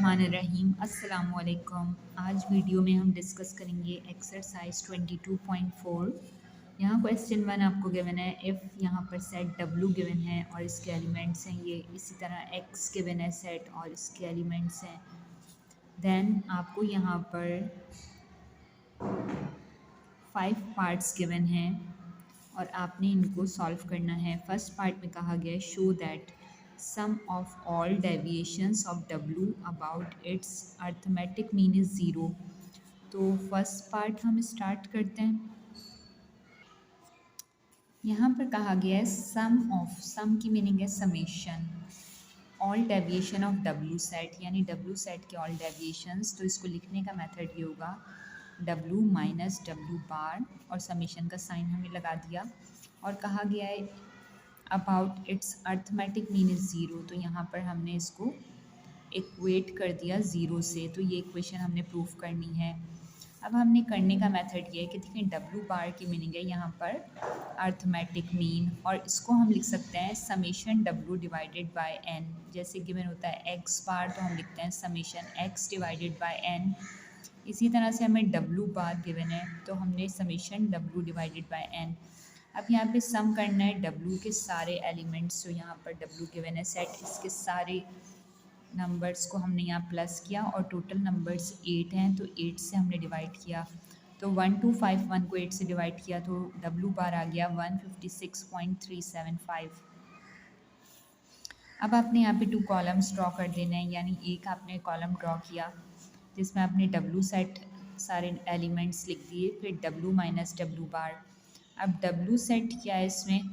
बिस्मिल्लाहिर्रहमानिर्रहीम। अस्सलामुअलैकुम। आज वीडियो में हम डिस्कस करेंगे एक्सरसाइज 22.4। यहाँ क्वेश्चन 1 आपको गिवन है। इफ़ यहाँ पर सेट W गिवन है और इसके एलिमेंट्स हैं ये, इसी तरह X गिवन है सेट और इसके एलिमेंट्स हैं। देन आपको यहाँ पर 5 पार्ट्स गिवन हैं और आपने इनको सॉल्व करना है। फर्स्ट पार्ट में कहा गया है show that sum of all deviations of W about its arithmetic mean is zero. तो फर्स्ट पार्ट हम स्टार्ट करते हैं। यहाँ पर कहा गया है सम की मीनिंग है summation all deviation of W set, यानी W सेट के ऑल डेविएशंस। तो इसको लिखने का मेथड ये होगा W माइनस W बार और समेशन का साइन हमने लगा दिया। और कहा गया है about its arithmetic mean is zero, तो यहाँ पर हमने इसको इक्वेट कर दिया ज़ीरो से। तो ये इक्वेशन हमने प्रूफ करनी है। अब हमने करने का मेथड ये है कि देखें W बार की मीनिंग है यहाँ पर अर्थमेटिक मीन, और इसको हम लिख सकते हैं summation W divided by n। जैसे गिवन होता है X बार तो हम लिखते हैं summation X divided by n। इसी तरह से हमें W बार गिवन है तो हमने summation W divided by n। अब यहाँ पे सम करना है W के सारे एलिमेंट्स जो यहाँ पर W गिवन है सेट, इसके सारे नंबर्स को हमने यहाँ प्लस किया और टोटल नंबर्स 8 हैं तो 8 से हमने डिवाइड किया। तो 1251 को 8 से डिवाइड किया तो W बार आ गया 156.375। अब आपने यहाँ पे 2 कॉलम्स ड्रॉ कर देने हैं, यानी एक आपने कॉलम ड्रॉ किया जिसमें आपने W सेट सारे एलिमेंट्स लिख दिए, फिर W माइनस W बार। अब W सेट क्या है इसमें,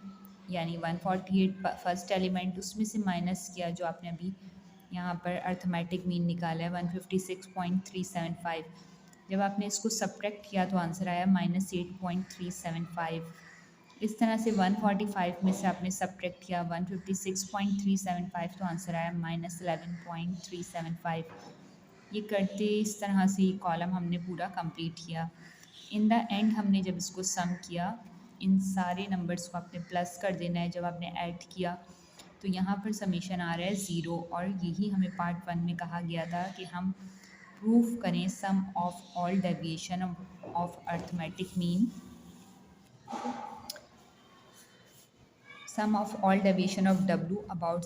यानी 148 फर्स्ट एलिमेंट, उसमें से माइनस किया जो आपने अभी यहाँ पर अर्थमेटिक मीन निकाला है 156.375। जब आपने इसको सब्ट्रैक्ट किया तो आंसर आया -8.375। इस तरह से 145 में से आपने सब्ट्रैक्ट किया 156.375 तो आंसर आया -11.375। ये करते इस तरह से ये कॉलम हमने पूरा कंप्लीट किया। इन द एंड हमने जब इसको सम किया, इन सारे नंबर्स को आपने प्लस कर देना है। जब आपने ऐड किया तो यहाँ पर समीशन आ रहा है ज़ीरो, और यही हमें पार्ट 1 में कहा गया था कि हम प्रूफ करें sum of all deviation of arithmetic mean, sum of all deviation of W about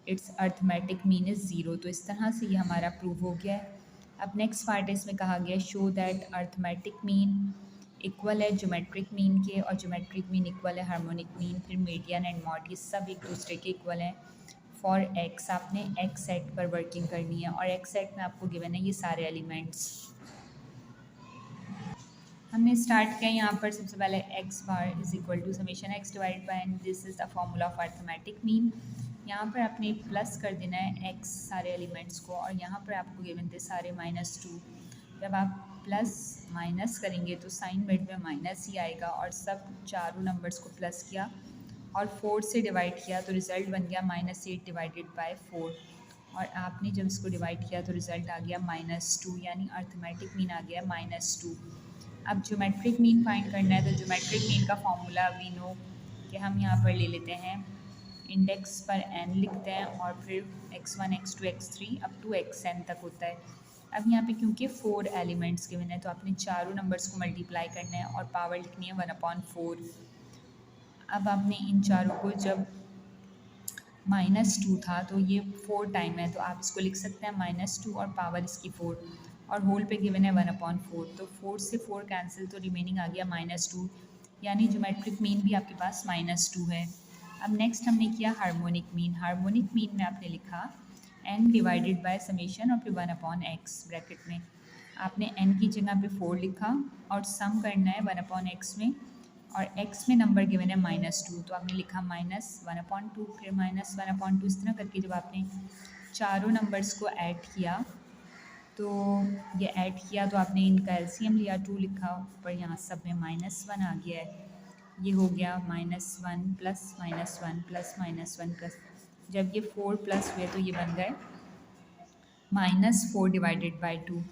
its arithmetic mean is zero. तो इस तरह से ये हमारा प्रूव हो गया है। अब नेक्स्ट पार्ट इसमें कहा गया show that arithmetic mean equal है ज्योमेट्रिक मीन के, और ज्योमेट्रिक मीन इक्वल है हार्मोनिक मीन, फिर मीडियन एंड मॉड, ये सब एक दूसरे के इक्वल हैं। फॉर X आपने X सेट पर वर्किंग करनी है, और X सेट में आपको गिवन है ये सारे एलिमेंट्स। हमने स्टार्ट किया यहाँ पर सबसे पहले X bar is equal to summation X divide by n, this is the formula of arithmetic mean. यहाँ पर आपने प्लस कर देना है X सारे एलिमेंट्स को, और यहाँ पर आपको गिवन थे सारे -2। जब आप प्लस माइनस करेंगे तो साइन मिड में माइनस ही आएगा, और सब चारों नंबर्स को प्लस किया और 4 से डिवाइड किया तो रिज़ल्ट बन गया -8 डिवाइडेड बाय 4। और आपने जब इसको डिवाइड किया तो रिज़ल्ट आ गया -2, यानी अर्थमेटिक मीन आ गया -2। अब ज्योमेट्रिक मीन फाइंड करना है, तो ज्योमेट्रिक मीन का फॉर्मूला वी नो कि हम यहाँ पर ले लेते हैं इंडेक्स पर n लिखते हैं और फिर x1 x2 x3 up to xn तक होता है। अब यहाँ पे क्योंकि 4 एलिमेंट्स गिवन है तो आपने चारों नंबर्स को मल्टीप्लाई करना है और पावर लिखनी है 1/4। अब आपने इन चारों को, जब -2 था तो ये 4 टाइम है तो आप इसको लिख सकते हैं -2 और पावर इसकी 4, और होल पे गिवन है 1/4। तो 4 से 4 कैंसिल तो रिमेनिंग आ गया -2, यानी ज्योमेट्रिक मीन भी आपके पास -2 है। अब नेक्स्ट हमने किया हार्मोनिक मीन। हार्मोनिक मीन में आपने लिखा n डिवाइडेड बाय समेशन और फिर 1/x ब्रैकेट में आपने n की जगह पे 4 लिखा और सम करना है 1/x में, और x में नंबर गिवन है -2 तो आपने लिखा -1/2 फिर -1/2। इस तरह करके जब आपने चारों नंबर्स को ऐड किया तो ये ऐड किया तो आपने इनका एलसीएम लिया 2 लिखा, पर यहाँ सब में -1 आ गया है। ये हो गया -1 प्लस -1 प्लस -1 प्लस, जब ये 4 प्लस हुए तो ये बन गए -4 डिवाइडेड बाय 2,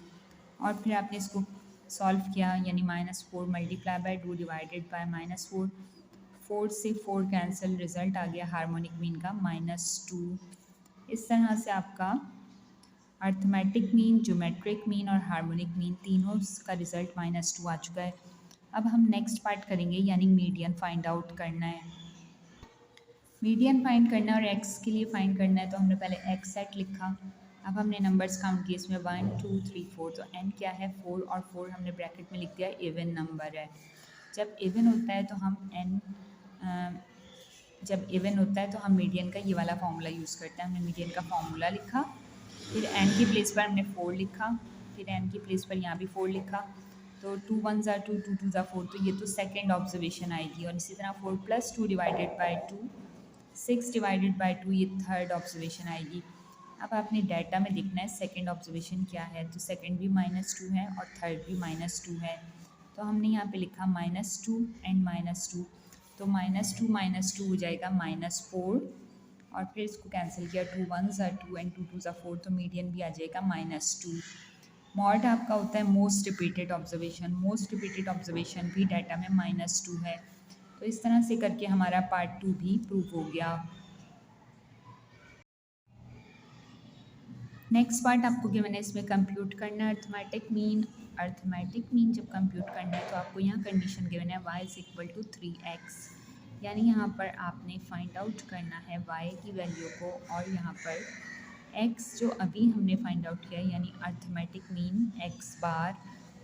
और फिर आपने इसको सॉल्व किया, यानी -4 मल्टीप्लाई बाय 2 डिवाइडेड बाय -4, 4 से 4 कैंसिल, रिजल्ट आ गया हार्मोनिक मीन का -2। इस तरह से आपका अर्थमेटिक मीन, ज्योमेट्रिक मीन और हार्मोनिक मीन तीनों का रिजल्ट -2 आ चुका है। अब हम नेक्स्ट पार्ट करेंगे यानी मीडियन फाइंड आउट करना है। मीडियन फाइंड करना है और एक्स के लिए फाइंड करना है, तो हमने पहले एक्स सेट लिखा। अब हमने नंबर्स काउंट किए, इसमें 1 2 3 4, तो एन क्या है 4, और 4 हमने ब्रैकेट में लिख दिया इवन नंबर है। जब इवन होता है तो हम जब इवन होता है तो हम मीडियन का ये वाला फार्मूला यूज़ करते हैं। हमने मीडियन का फार्मूला लिखा, फिर एन की प्लेस पर हमने 4 लिखा, फिर एन की प्लेस पर यहाँ भी 4 लिखा, तो 2 1 ज़ा 2 2 2 ज़ा 4, तो ये तो सेकेंड ऑब्जर्वेशन आएगी। और इसी तरह 4 + 2 डिवाइडेड बाई 2, 6 डिवाइडेड बाई 2, ये थर्ड ऑब्जर्वेशन आएगी। अब आपने डाटा में देखना है सेकेंड ऑब्जर्वेशन क्या है, तो सेकेंड भी -2 है और थर्ड भी -2 है, तो हमने यहाँ पे लिखा -2 एंड -2, तो -2 हो जाएगा -4, और फिर इसको कैंसिल किया, 2 1 ज़ा 2 एंड 2 2 ज़ा 4, तो मीडियन भी आ जाएगा -2। मॉड आपका होता है most repeated observation, most repeated observation भी डाटा में -2 है। तो इस तरह से करके हमारा पार्ट 2 भी प्रूव हो गया। नेक्स्ट पार्ट आपको गिवन है, इसमें कंप्यूट करना है अर्थमेटिक मीन। अर्थमेटिक मीन जब कंप्यूट करना है तो आपको यहाँ कंडीशन गिवन है y = 3x, यानी यहाँ पर आपने फाइंड आउट करना है y की वैल्यू को, और यहाँ पर x जो अभी हमने फाइंड आउट किया यानी अर्थमेटिक मीन x बार,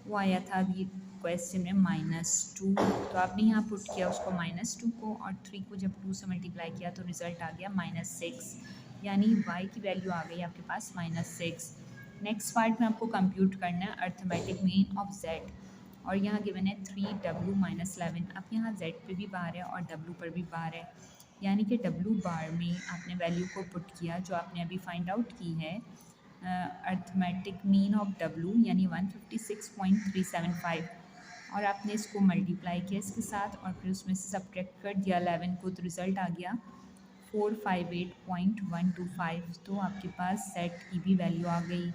वो आया था ये क्वेश्चन में -2, तो आपने यहाँ पुट किया उसको -2 को, और 3 को जब 2 से मल्टीप्लाई किया तो रिज़ल्ट आ गया -6, यानी y की वैल्यू आ गई आपके पास -6। नेक्स्ट पार्ट में आपको कंप्यूट करना है अर्थमेटिक मीन ऑफ z, और यहाँ गिवन है 3w - 11। अब यहाँ z पे भी बार है और w पर भी बार है, यानी कि w बार में आपने वैल्यू को पुट किया जो आपने अभी फाइंड आउट की है अर्थमेटिक मीन ऑफ w यानी 156.375, और आपने इसको मल्टीप्लाई किया इसके साथ और फिर उसमें से सब्ट्रैक्ट कर दिया 11 को, तो रिज़ल्ट आ गया 458.125, तो आपके पास सेट की भी वैल्यू आ गई।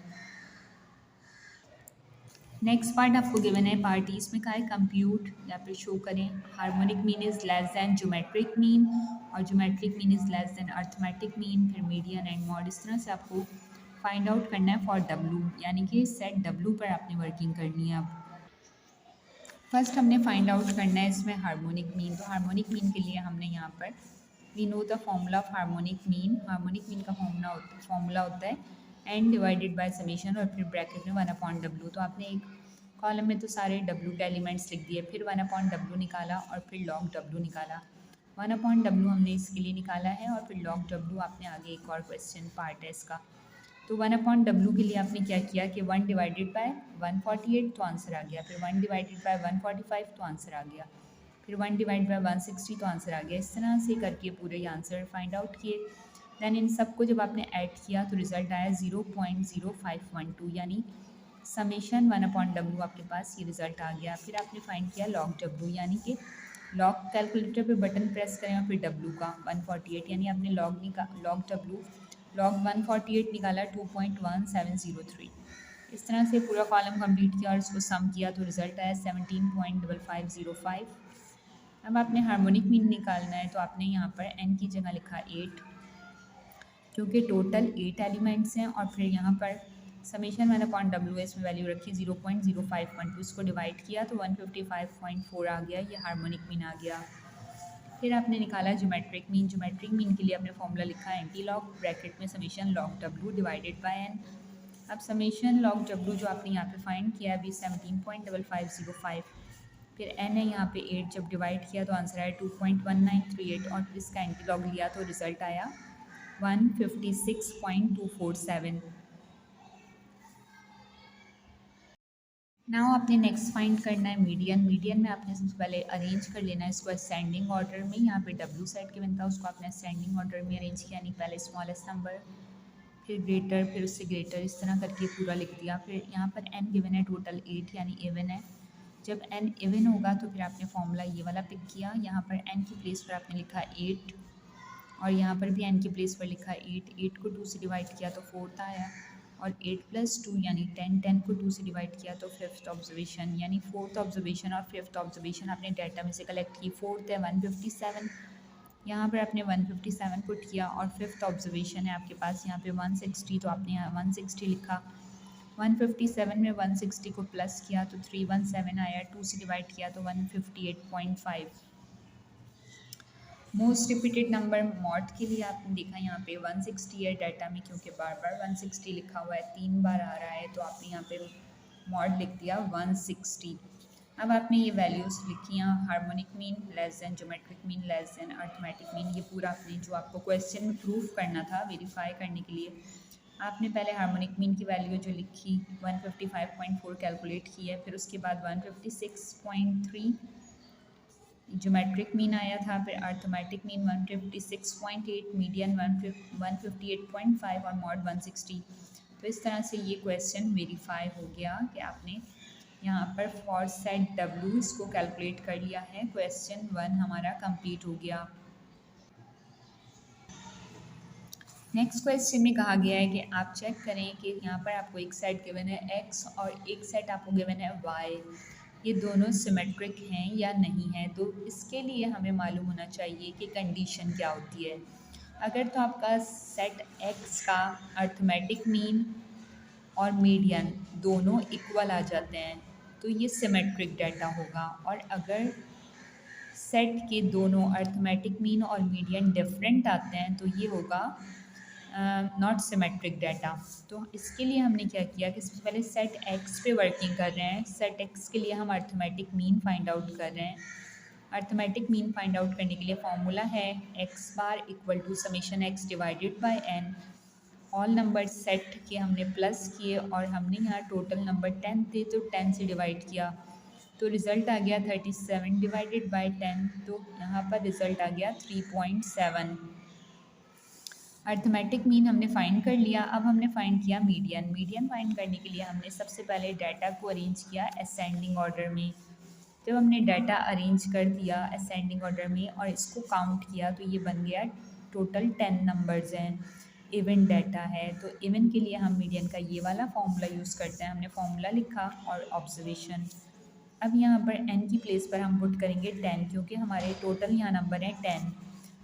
नेक्स्ट पार्ट आपको गिवन है पार्ट ई, इसमें कहा है कंप्यूट या फिर शो करें harmonic mean is less than geometric mean, और geometric mean is less than arithmetic mean, फिर मीडियन एंड मॉड। इस तरह से आपको फाइंड आउट करना है फॉर डब्लू, यानी कि सेट डब्लू पर आपने वर्किंग करनी है। अब फर्स्ट हमने फाइंड आउट करना है इसमें हार्मोनिक मीन, तो हार्मोनिक मीन के लिए हमने यहाँ पर we know the formula of harmonic mean. Harmonic mean का फॉर्मूला होता है एन डिवाइडेड बाय समेशन और फिर ब्रैकेट में 1/W, तो आपने एक कॉलम में तो सारे W के एलिमेंट्स लिख दिए, फिर 1/W निकाला और फिर log W निकाला। 1/W हमने इसके लिए निकाला है, और फिर log W आपने आगे एक और क्वेश्चन पार्ट है इसका। तो 1/W के लिए आपने क्या किया कि 1 डिवाइडेड बाय 148, तो आंसर आ गया, फिर 1 डिवाइडेड बाय 145, तो आंसर आ गया, फिर 1 डिवाइड बाय 160, तो आंसर आ गया। इस तरह से करके पूरे आंसर फाइंड आउट किए। दैन इन सबको जब आपने ऐड किया तो रिज़ल्ट आया 0.0512, यानी समेशन 1/W आपके पास ये रिज़ल्ट आ गया। फिर आपने फाइंड किया log W, यानी कि log कैलकुलेटर पे बटन प्रेस करें और फिर W का 148, यानी आपने log W log 148 निकाला 2.1703। इस तरह से पूरा कॉलम कंप्लीट किया और इसको सम किया तो रिज़ल्ट आया 17.5505। अब आपने हार्मोनिक मीन निकालना है, तो आपने यहाँ पर n की जगह लिखा 8, क्योंकि टोटल 8 एलिमेंट्स हैं, और फिर यहाँ पर समेशन 1/W इसमें वैल्यू रखी 0.0512, इसको डिवाइड किया तो 155.4 आ गया, ये हार्मोनिक मीन आ गया। फिर आपने निकाला ज्योमेट्रिक मीन। ज्योमेट्रिक मीन के लिए आपने फॉर्मूला लिखा एंटी लॉग, ब्रैकेट में summation log W divided by n। अब समेशन log W जो आपने यहाँ पे फाइंड किया अभी 17.5505, फिर n है यहाँ पे 8, जब डिवाइड किया तो आंसर आया 2.1938, और फिर इसका एंटी लॉग लिया तो रिज़ल्ट आया 156.247। नाउ आपने नेक्स्ट फाइंड करना है मीडियन। मीडियन में आपने सबसे पहले अरेंज कर लेना है इसको असेंडिंग ऑर्डर में। यहाँ पे W सेट गिवन था, उसको आपने असेंडिंग ऑर्डर में अरेंज किया, यानी पहले स्मॉलेस्ट नंबर, फिर ग्रेटर, फिर उससे ग्रेटर, इस तरह करके पूरा लिख दिया। फिर यहाँ पर n गिवन है टोटल 8, यानी इवन है। जब n इवन होगा तो फिर आपने फॉर्मूला ये वाला पिक किया, यहाँ पर n की प्लेस पर आपने लिखा 8, और यहाँ पर भी n की प्लेस पर लिखा 8। 8 को 2 से डिवाइड किया तो 4 आया, और 8 + 2 यानी 10। 10 को 2 से डिवाइड किया तो 5th ऑब्जर्वेशन, यानी 4th ऑब्जर्वेशन और 5th ऑब्जर्वेशन आपने डाटा में से कलेक्ट की। 4th है 157, यहाँ पर आपने 157 पुट किया और फिफ्थ ऑब्जर्वेशन है आपके पास यहाँ पे 160, तो आपने यहाँ 160 लिखा। 157 में 160 को प्लस किया तो 317 आया, 2 से डिवाइड किया तो 158.5। मोस्ट रिपीटेड नंबर मॉड के लिए आपने देखा यहाँ पे 160 है डाटा में, क्योंकि बार बार 160 लिखा हुआ है, 3 बार आ रहा है, तो आपने यहाँ पे मॉड लिख दिया 160। अब आपने ये वैल्यूज़ लिखी हैं, harmonic mean less than, geometric mean less than, arithmetic mean. ये पूरा आपने जो आपको क्वेश्चन में प्रूफ करना था, वेरीफाई करने के लिए आपने पहले हार्मोनिक मीन की वैल्यू जो लिखी 155.4 कैलकुलेट की है, फिर उसके बाद 156.3 ज्योमेट्रिक मीन आया था, फिर अर्थमेटिक मीन 156.8, मीडियन 158.5 और मॉड 160। तो इस तरह से ये क्वेश्चन वेरीफाई हो गया कि आपने यहाँ पर फॉर सेट डब्ल्यू इसको कैलकुलेट कर लिया है। क्वेश्चन 1 हमारा कंप्लीट हो गया। नेक्स्ट क्वेश्चन में कहा गया है कि आप चेक करें कि यहाँ पर आपको एक सेट गिवन है x और एक सेट आपको गिवन है y, ये दोनों सिमेट्रिक हैं या नहीं है। तो इसके लिए हमें मालूम होना चाहिए कि कंडीशन क्या होती है। अगर तो आपका सेट x का अर्थमेटिक मीन और मीडियन दोनों इक्वल आ जाते हैं तो ये सिमेट्रिक डाटा होगा, और अगर सेट के दोनों अर्थमेटिक मीन और मीडियन डिफरेंट आते हैं तो ये होगा नॉट सिमेट्रिक डाटा। तो इसके लिए हमने क्या किया कि सबसे पहले सेट एक्स पे वर्किंग कर रहे हैं। सेट एक्स के लिए हम अर्थमेटिक मीन फाइंड आउट कर रहे हैं। अर्थमेटिक मीन फाइंड आउट करने के लिए फॉर्मूला है X bar equal to summation X divided by n. All number set के हमने प्लस किए और हमने यहाँ टोटल नंबर 10 थे तो 10 से डिवाइड किया, तो रिज़ल्ट आ गया 37 डिवाइडेड बाय 10, तो यहाँ पर रिज़ल्ट आ गया 3.7। अर्थमेटिक मीन हमने फाइंड कर लिया। अब हमने फाइंड किया मीडियन। मीडियन फाइंड करने के लिए हमने सबसे पहले डाटा को अरेंज किया असेंडिंग ऑर्डर में। जब हमने डाटा अरेंज कर दिया असेंडिंग ऑर्डर में और इसको काउंट किया तो ये बन गया टोटल 10 नंबर्स हैं। इवन डाटा है तो इवन के लिए हम मीडियन का ये वाला फॉर्मूला यूज़ करते हैं। हमने फॉर्मूला लिखा और ऑब्जर्वेशन। अब यहाँ पर n की प्लेस पर हम पुट करेंगे 10, क्योंकि हमारे टोटल यहाँ नंबर है 10,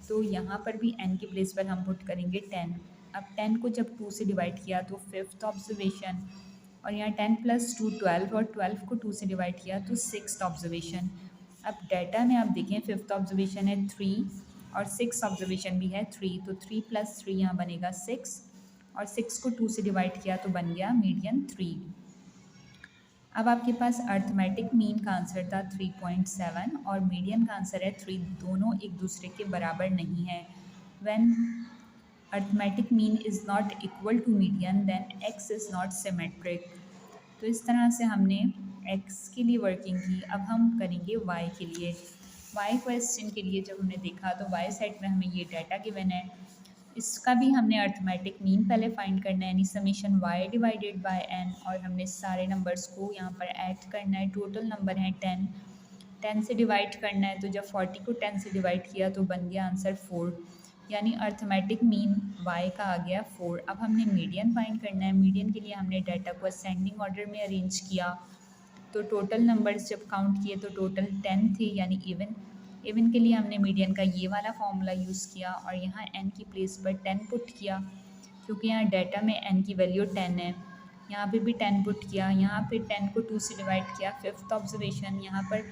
तो यहाँ पर भी n की प्लेस पर हम पुट करेंगे 10। अब 10 को जब 2 से डिवाइड किया तो फिफ्थ ऑब्जर्वेशन, और यहाँ 10 प्लस 2 12, और 12 को 2 से डिवाइड किया तो सिक्स्थ ऑब्जर्वेशन। अब डाटा में आप देखें फिफ्थ ऑब्जर्वेशन है 3 और सिक्स ऑब्जर्वेशन भी है 3, तो 3 प्लस 3 यहाँ बनेगा 6, और 6 को 2 से डिवाइड किया तो बन गया मीडियन 3। अब आपके पास अर्थमेटिक मीन का आंसर था 3.7 और मीडियन का आंसर है 3, दोनों एक दूसरे के बराबर नहीं है। When arithmetic mean is not equal to median then X is not symmetric. तो इस तरह से हमने एक्स के लिए वर्किंग की। अब हम करेंगे वाई के लिए। वाई क्वेश्चन के लिए जब हमने देखा तो वाई सेट में हमें ये डाटा गिवन है, इसका भी हमने अर्थमेटिक मीन पहले फाइंड करना है, यानी summation Y divided by n, और हमने सारे नंबर्स को यहाँ पर ऐड करना है। टोटल नंबर है 10, 10 से डिवाइड करना है, तो जब 40 को 10 से डिवाइड किया तो बन गया आंसर 4, यानी अर्थमेटिक मीन वाई का आ गया 4। अब हमने मीडियन फाइंड करना है। मीडियन के लिए हमने डाटा को असेंडिंग ऑर्डर में अरेंज किया, तो टोटल नंबर्स जब काउंट किए तो टोटल 10 थे, यानी इवन। इवन के लिए हमने मीडियन का ये वाला फॉर्मूला यूज़ किया और यहाँ n की प्लेस पर 10 पुट किया, क्योंकि यहाँ डाटा में n की वैल्यू 10 है। यहाँ पे भी 10 पुट किया, यहाँ पे 10 को 2 से डिवाइड किया। फिफ्थ ऑब्जर्वेशन यहाँ पर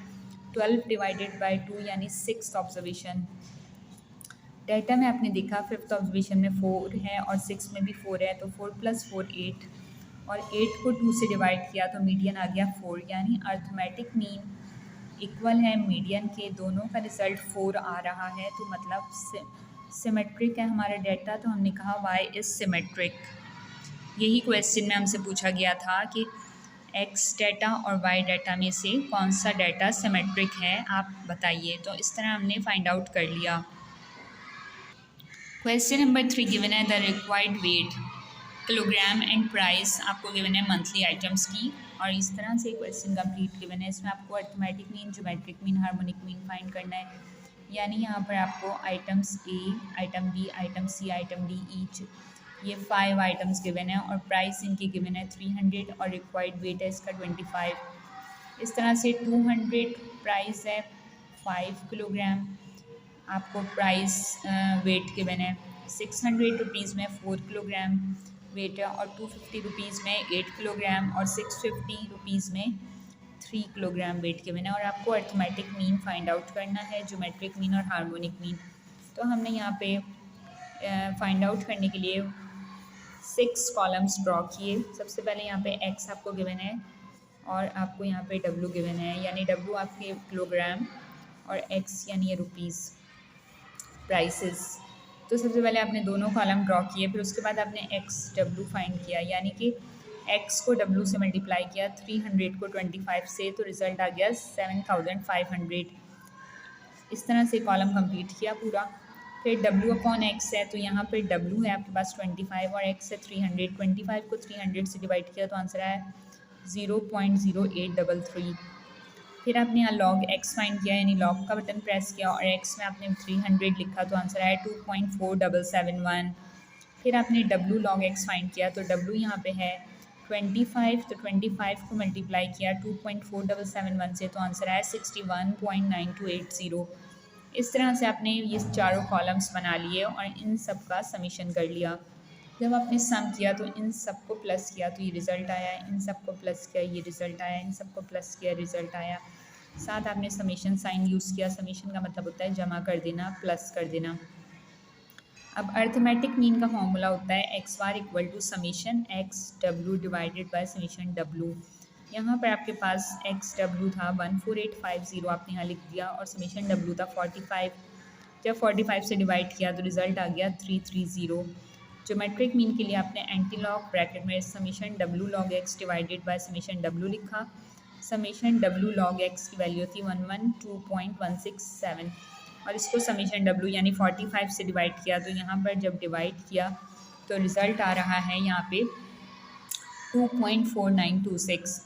12 डिवाइडेड बाय 2 यानी सिक्स्थ ऑब्जर्वेशन। डाटा में आपने देखा फिफ्थ ऑब्जर्वेशन में 4 है और 6 में भी 4 है, तो 4 + 4 8, और 8 को 2 से डिवाइड किया तो मीडियन आ गया 4, यानी अर्थमेटिक मीन इक्वल है मीडियन के, दोनों का रिज़ल्ट 4 आ रहा है, तो मतलब सिमेट्रिक है हमारा डाटा। तो हमने कहा वाई इज़ सिमेट्रिक। यही क्वेश्चन में हमसे पूछा गया था कि एक्स डाटा और वाई डाटा में से कौन सा डाटा सिमेट्रिक है, आप बताइए। तो इस तरह हमने फाइंड आउट कर लिया। क्वेश्चन नंबर 3 गिवन है the required wait kilogram and price, आपको गिवन है मंथली आइटम्स की, और इस तरह से क्वेश्चन कंप्लीट गिवन है। इसमें आपको arithmetic mean, geometric mean, harmonic mean find करना है, यानी यहाँ पर आपको आइटम्स ए, आइटम बी, आइटम सी, आइटम डी ईच, ये 5 आइटम्स गिवन है, और प्राइस इनकी गिवन है 300 और रिक्वायर्ड वेट है इसका 25। इस तरह से 200 प्राइस है 5 किलोग्राम, आपको प्राइस वेट गिवन है 600 रुपीज़ में 4 किलोग्राम वेट है और 250 रुपीज़ में 8 किलोग्राम और 650 रुपीज़ में 3 किलोग्राम वेट गिवन है। और आपको अर्थमेटिक मीन फाइंड आउट करना है, ज्योमेट्रिक मीन और हार्मोनिक मीन। तो हमने यहाँ पे फाइंड आउट करने के लिए 6 कॉलम्स ड्रॉ किए। सबसे पहले यहाँ पे एक्स आपको गिवन है और आपको यहाँ पे डब्ल्यू गिवन है, यानी डब्ल्यू आपके किलोग्राम और एक्स यानी ये रुपीज़ प्राइसेस। तो सबसे पहले आपने दोनों कॉलम ड्रॉ किए, फिर उसके बाद आपने एक्स डब्ल्यू फाइंड किया, यानी कि एक्स को डब्ल्यू से मल्टीप्लाई किया 300 को 25 से, तो रिज़ल्ट आ गया 7500। इस तरह से कॉलम कंप्लीट किया पूरा। फिर डब्ल्यू अपॉन एक्स है, तो यहाँ पर डब्ल्यू है आपके पास 25 और एक्स है 300। 25 को 300 से डिवाइड किया तो आंसर है 0.0833। फिर आपने यहाँ लॉग एक्स फाइंड किया, यानी लॉग का बटन प्रेस किया और एक्स में आपने 300 लिखा तो आंसर आया 2.4771। फिर आपने डब्ल्यू लॉग एक्स फाइंड किया, तो डब्ल्यू यहाँ पे है 25, तो 25 को मल्टीप्लाई किया 2.4771 से तो आंसर आया 61.9280। इस तरह से आपने ये चारों कॉलम्स बना लिए और इन सब का समीशन कर लिया। जब आपने सम किया तो इन सब को प्लस किया तो ये रिज़ल्ट आया, इन सब को प्लस किया ये रिज़ल्ट आया, इन सब को प्लस किया रिज़ल्ट आया। साथ आपने समीशन साइन यूज़ किया। समीशन का मतलब होता है जमा कर देना, प्लस कर देना। अब अर्थमेटिक मीन का फॉर्मूला होता है X bar equal to summation X W divided by summation W. यहाँ पर आपके पास एक्स डब्ल्यू था 14850, आपने यहाँ लिख दिया, और समीशन डब्ल्यू था 45। जब 45 से डिवाइड किया तो रिज़ल्ट आ गया 330। ज्योमेट्रिक मीन के लिए आपने एंटी लॉग ब्रैकेट में summation W log x divided by summation W लिखा। समीशन डब्ल्यू लॉग एक्स की वैल्यू थी 112.167 और इसको समीशन डब्ल्यू यानी 45 से डिवाइड किया, तो यहाँ पर जब डिवाइड किया तो रिज़ल्ट आ रहा है यहाँ पे 2.4926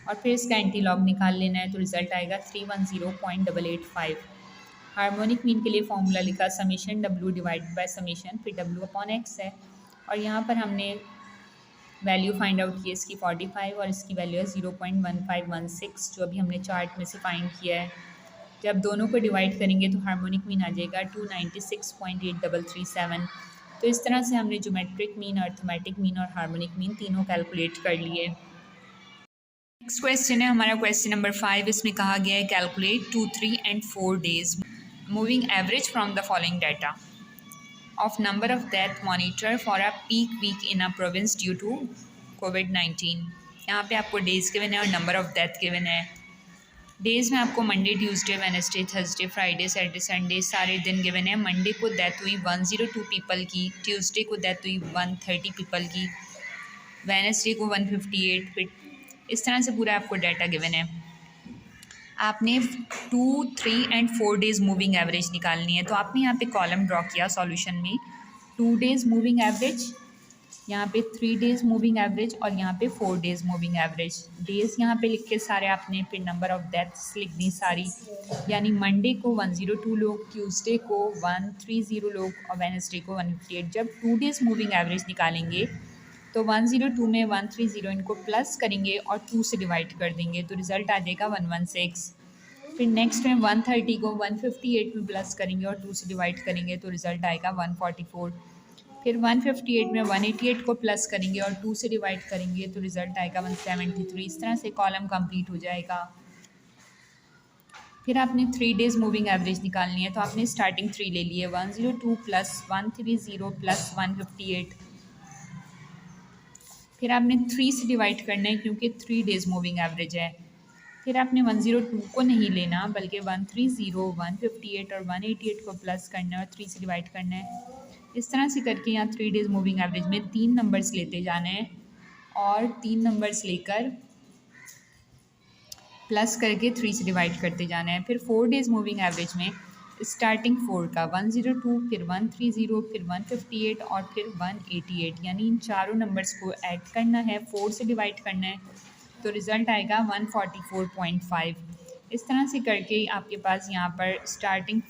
और फिर इसका एंटी लॉग निकाल लेना है तो रिज़ल्ट आएगा 310.885। हार्मोनिक मीन के लिए फॉर्मूला लिखा summation W divided by summation, फिर डब्ल्यू अपॉन एक्स है और यहाँ पर हमने वैल्यू फाइंड आउट की इसकी 45 और इसकी वैल्यू है 0.1516 जो अभी हमने चार्ट में से फाइंड किया है। जब दोनों को डिवाइड करेंगे तो हार्मोनिक मीन आ जाएगा 296.8337। तो इस तरह से हमने ज्योमेट्रिक मीन, अर्थमेटिक मीन और हार्मोनिक मीन तीनों कैलकुलेट कर लिए। नेक्स्ट क्वेश्चन है हमारा क्वेश्चन नंबर 5। इसमें कहा गया है calculate 2, 3 and 4 days moving average from the following data of number of death monitor for a peak week in a province due to कोविड-19। यहाँ पे आपको डेज गिवन है और नंबर ऑफ डेथ गिवन है। डेज़ में आपको Monday, Tuesday, Wednesday, Thursday, Friday, Saturday, Sunday सारे दिन गिवन है। मंडे को डेथ हुई 102 पीपल की, ट्यूसडे को डेथ हुई 130 पीपल की, वेडनेसडे को 158। फिर इस तरह से पूरा आपको डाटा गिवन है। आपने 2, 3 एंड 4 डेज़ मूविंग एवरेज निकालनी है। तो आपने यहाँ पे कॉलम ड्रॉ किया सॉल्यूशन में 2 डेज़ मूविंग एवरेज, यहाँ पे 3 डेज़ मूविंग एवरेज और यहाँ पे 4 डेज़ मूविंग एवरेज। डेज़ यहाँ पे लिख के सारे आपने, फिर नंबर ऑफ डेथ्स लिख दी सारी, यानी मंडे को 102 लोग, ट्यूसडे को 130 लोग और वेडनेसडे को 158। जब 2 डेज़ मूविंग एवरेज निकालेंगे तो 102 में 130 इनको प्लस करेंगे और 2 से डिवाइड कर देंगे तो रिज़ल्ट आ जाएगा 116। फिर नेक्स्ट में 130 को 158 में प्लस करेंगे और 2 से डिवाइड करेंगे तो रिज़ल्ट आएगा 144। फिर 158 में 188 को प्लस करेंगे और 2 से डिवाइड करेंगे तो रिज़ल्ट आएगा 173। इस तरह से कॉलम कंप्लीट हो जाएगा। फिर आपने 3 डेज़ मूविंग एवरेज निकालनी है, तो आपने स्टार्टिंग 3 ले लिए 102 प्लस 130 प्लस 158। फिर आपने 3 से डिवाइड करना है क्योंकि 3 डेज़ मूविंग एवरेज है। फिर आपने 102 को नहीं लेना बल्कि 130, 158 और 188 को प्लस करना है और 3 से डिवाइड करना है। इस तरह से करके यहाँ 3 डेज़ मूविंग एवरेज में 3 नंबर्स लेते जाना है और 3 नंबर्स लेकर प्लस करके 3 से डिवाइड करते जाना है। फिर 4 डेज़ मूविंग एवरेज में स्टार्टिंग 4 का 102, फिर 130, फिर 158 और फिर 188, यानी इन चारों नंबर्स को ऐड करना है, 4 से डिवाइड करना है तो रिज़ल्ट आएगा 144.5। इस तरह से करके आपके पास यहाँ पर स्टार्टिंग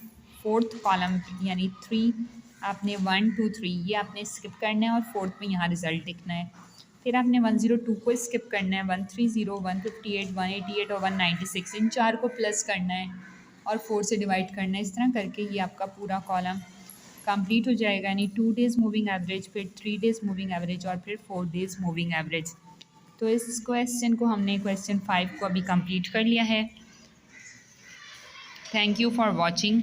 4th कॉलम यानी 3 आपने 1, 2, 3 ये आपने स्किप करना है और 4th में यहाँ रिज़ल्ट लिखना है। फिर आपने 102 को स्किप करना है, 130, 158, 188 और 196 इन चार को प्लस करना है और 4 से डिवाइड करना है। इस तरह करके ये आपका पूरा कॉलम कंप्लीट हो जाएगा, यानी 2 डेज़ मूविंग एवरेज, फिर 3 डेज़ मूविंग एवरेज और फिर 4 डेज़ मूविंग एवरेज। तो इस क्वेश्चन को हमने क्वेश्चन 5 को अभी कंप्लीट कर लिया है। Thank you for watching.